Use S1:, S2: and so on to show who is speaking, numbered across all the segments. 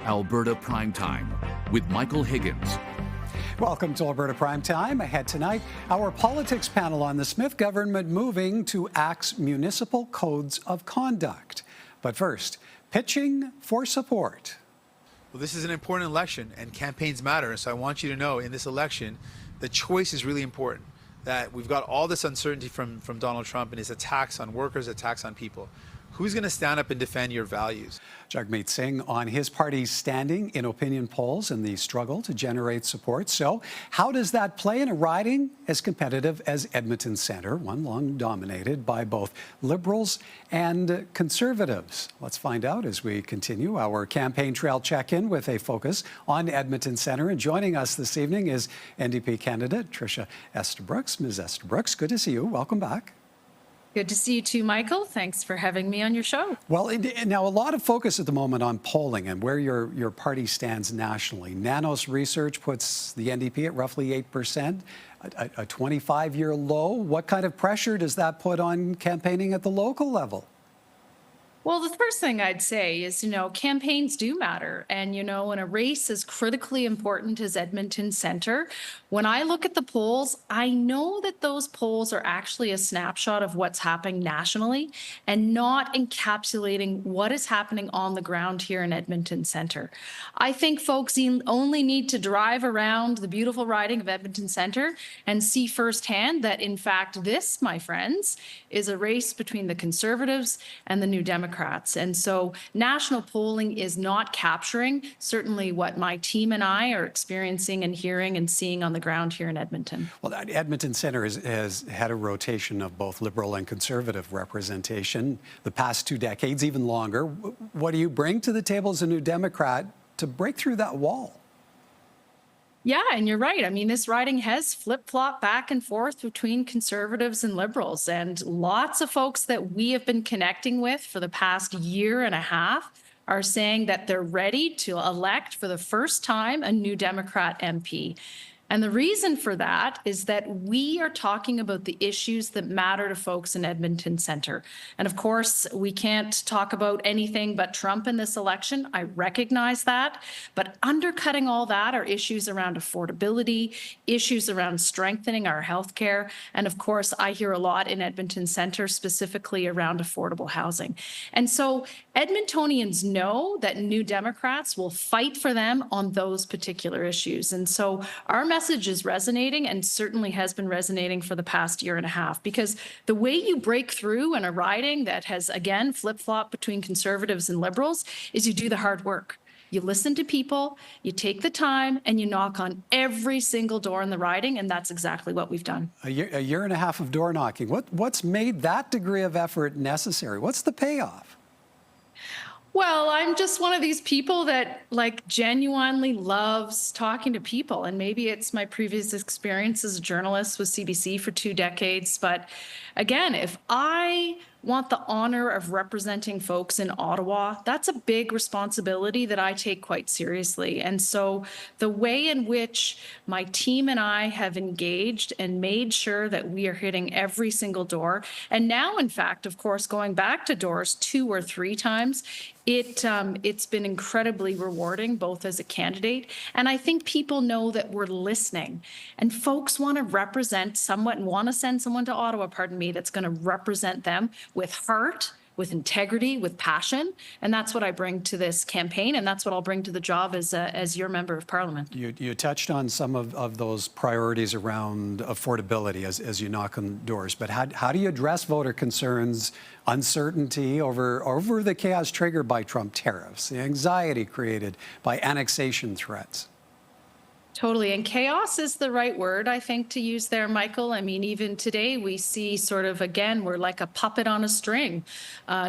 S1: Alberta Primetime with Michael Higgins.
S2: Welcome to Alberta Primetime. Ahead tonight, our politics panel on the Smith government moving to axe municipal codes of conduct. But first, pitching for support.
S3: Well, this is an important election and campaigns matter. So I want you to know in this election, the choice is really important. That we've got all this uncertainty from Donald Trump and his attacks on workers, attacks on people. Who's going to stand up and defend your values?
S2: Jagmeet Singh on his party's standing in opinion polls and the struggle to generate support. So how does that play in a riding as competitive as Edmonton Centre, one long dominated by both Liberals and Conservatives? Let's find out as we continue our campaign trail check-in with a focus on Edmonton Centre. And joining us this evening is NDP candidate Trisha Estabrooks. Ms. Estabrooks, good to see you. Welcome back.
S4: Good to see you too, Michael. Thanks for having me on your show.
S2: Well, now a lot of focus at the moment on polling and where your party stands nationally. Nanos research puts the NDP at roughly 8%, a 25-year low. What kind of pressure does that put on campaigning at the local level?
S4: Well, the first thing I'd say is, campaigns do matter. And, in a race as critically important as Edmonton Centre, when I look at the polls, I know that those polls are actually a snapshot of what's happening nationally and not encapsulating what is happening on the ground here in Edmonton Centre. I think folks only need to drive around the beautiful riding of Edmonton Centre and see firsthand that, in fact, this, my friends, is a race between the Conservatives and the New Democrats. And so national polling is not capturing certainly what my team and I are experiencing and hearing and seeing on the ground here in Edmonton.
S2: Well, Edmonton Centre has had a rotation of both Liberal and Conservative representation the past 2 decades, even longer. What do you bring to the table as a New Democrat to break through that wall?
S4: Yeah, and you're right. I mean, this riding has flip-flopped back and forth between Conservatives and Liberals, and lots of folks that we have been connecting with for the past year and a half are saying that they're ready to elect for the first time a New Democrat MP. And the reason for that is that we are talking about the issues that matter to folks in Edmonton Centre. And of course, we can't talk about anything but Trump in this election. I recognize that. But undercutting all that are issues around affordability, issues around strengthening our healthcare. And of course, I hear a lot in Edmonton Centre, specifically around affordable housing. And so Edmontonians know that New Democrats will fight for them on those particular issues. And so our message is resonating and certainly has been resonating for the past year and a half, because the way you break through in a riding that has, again, flip-flopped between Conservatives and Liberals is you do the hard work. You listen to people, you take the time, and you knock on every single door in the riding, and that's exactly what we've done. A
S2: year and a half of door knocking. What's made that degree of effort necessary? What's the payoff?
S4: Well, I'm just one of these people that genuinely loves talking to people. And maybe it's my previous experience as a journalist with CBC for 2 decades. But again, if I want the honor of representing folks in Ottawa, that's a big responsibility that I take quite seriously. And so the way in which my team and I have engaged and made sure that we are hitting every single door, and now, in fact, of course, going back to doors 2 or 3 times, it's been incredibly rewarding, both as a candidate, and I think people know that we're listening. And folks want to represent someone, want to send someone to Ottawa, that's going to represent them with heart, with integrity, with passion. And that's what I bring to this campaign, and that's what I'll bring to the job as your member of parliament.
S2: You touched on some of those priorities around affordability as you knock on doors, but how do you address voter concerns, uncertainty over the chaos triggered by Trump tariffs, the anxiety created by annexation threats?
S4: Totally. And chaos is the right word, I think, to use there, Michael. I mean, even today we see sort of, again, we're like a puppet on a string,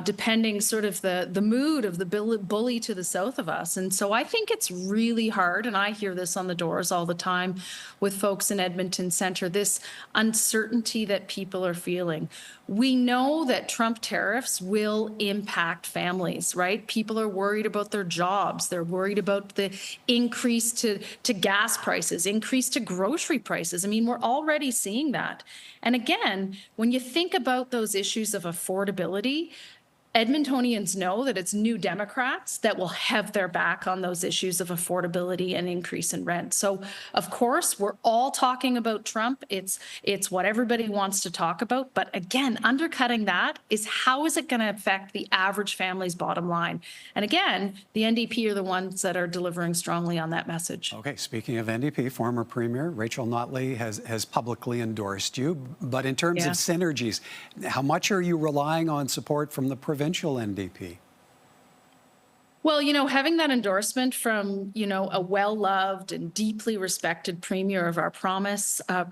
S4: depending sort of the mood of the bully to the south of us. And so I think it's really hard, and I hear this on the doors all the time with folks in Edmonton Centre, this uncertainty that people are feeling. We know that Trump tariffs will impact families, right? People are worried about their jobs. They're worried about the increase to gas prices, increase to grocery prices. I mean, we're already seeing that. And again, when you think about those issues of affordability, Edmontonians know that it's New Democrats that will have their back on those issues of affordability and increase in rent. So, of course, we're all talking about Trump. It's what everybody wants to talk about. But again, undercutting that is how is it going to affect the average family's bottom line? And again, the NDP are the ones that are delivering strongly on that message.
S2: Okay, speaking of NDP, former Premier Rachel Notley has publicly endorsed you. But in terms of synergies, how much are you relying on support from the provincial NDP?
S4: Well, having that endorsement from, a well-loved and deeply respected premier of our province, Rachel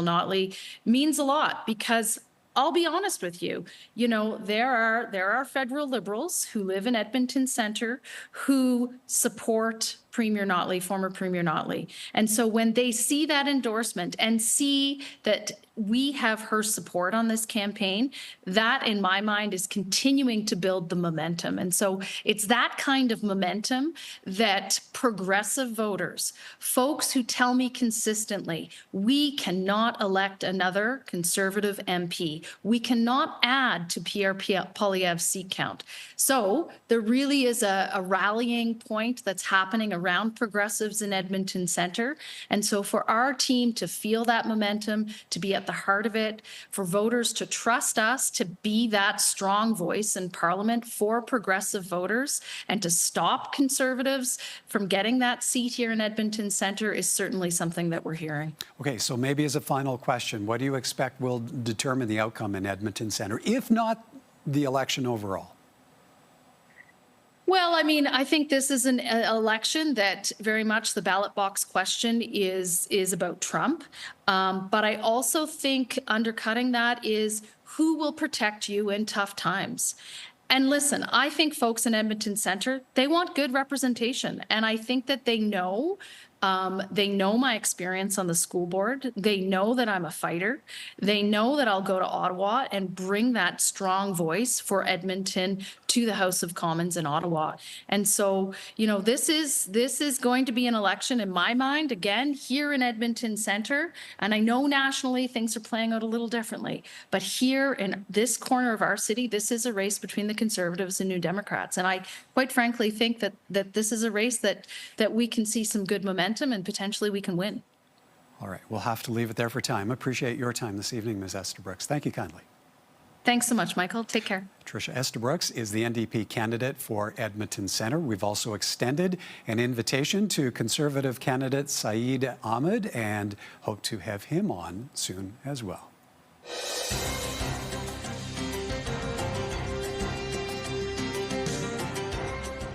S4: Notley, means a lot because I'll be honest with you, there are federal Liberals who live in Edmonton Centre who support Premier Notley, former Premier Notley. And so when they see that endorsement and see that we have her support on this campaign, that in my mind is continuing to build the momentum. And so it's that kind of momentum that progressive voters, folks who tell me consistently, we cannot elect another Conservative MP. We cannot add to Pierre Poilievre's seat count. So there really is a rallying point that's happening around progressives in Edmonton Centre. And so for our team to feel that momentum, to be at the heart of it, for voters to trust us to be that strong voice in Parliament for progressive voters and to stop Conservatives from getting that seat here in Edmonton Centre is certainly something that we're hearing. Okay,
S2: so maybe as a final question, what do you expect will determine the outcome in Edmonton Centre, if not the election overall?
S4: Well, I think this is an election that very much the ballot box question is about Trump. But I also think undercutting that is who will protect you in tough times. And listen, I think folks in Edmonton Centre, they want good representation. And I think that they know my experience on the school board. They know that I'm a fighter. They know that I'll go to Ottawa and bring that strong voice for Edmonton to the House of Commons in Ottawa. And so, this is going to be an election in my mind, again, here in Edmonton Centre. And I know nationally things are playing out a little differently. But here in this corner of our city, this is a race between the Conservatives and New Democrats. And I quite frankly think that this is a race that we can see some good momentum and potentially we can win.
S2: All right, we'll have to leave it there for time. Appreciate your time this evening, Ms. Estabrooks. Thank you kindly.
S4: Thanks so much, Michael. Take care.
S2: Trisha Estabrooks is the NDP candidate for Edmonton Centre. We've also extended an invitation to Conservative candidate Saeed Ahmed and hope to have him on soon as well.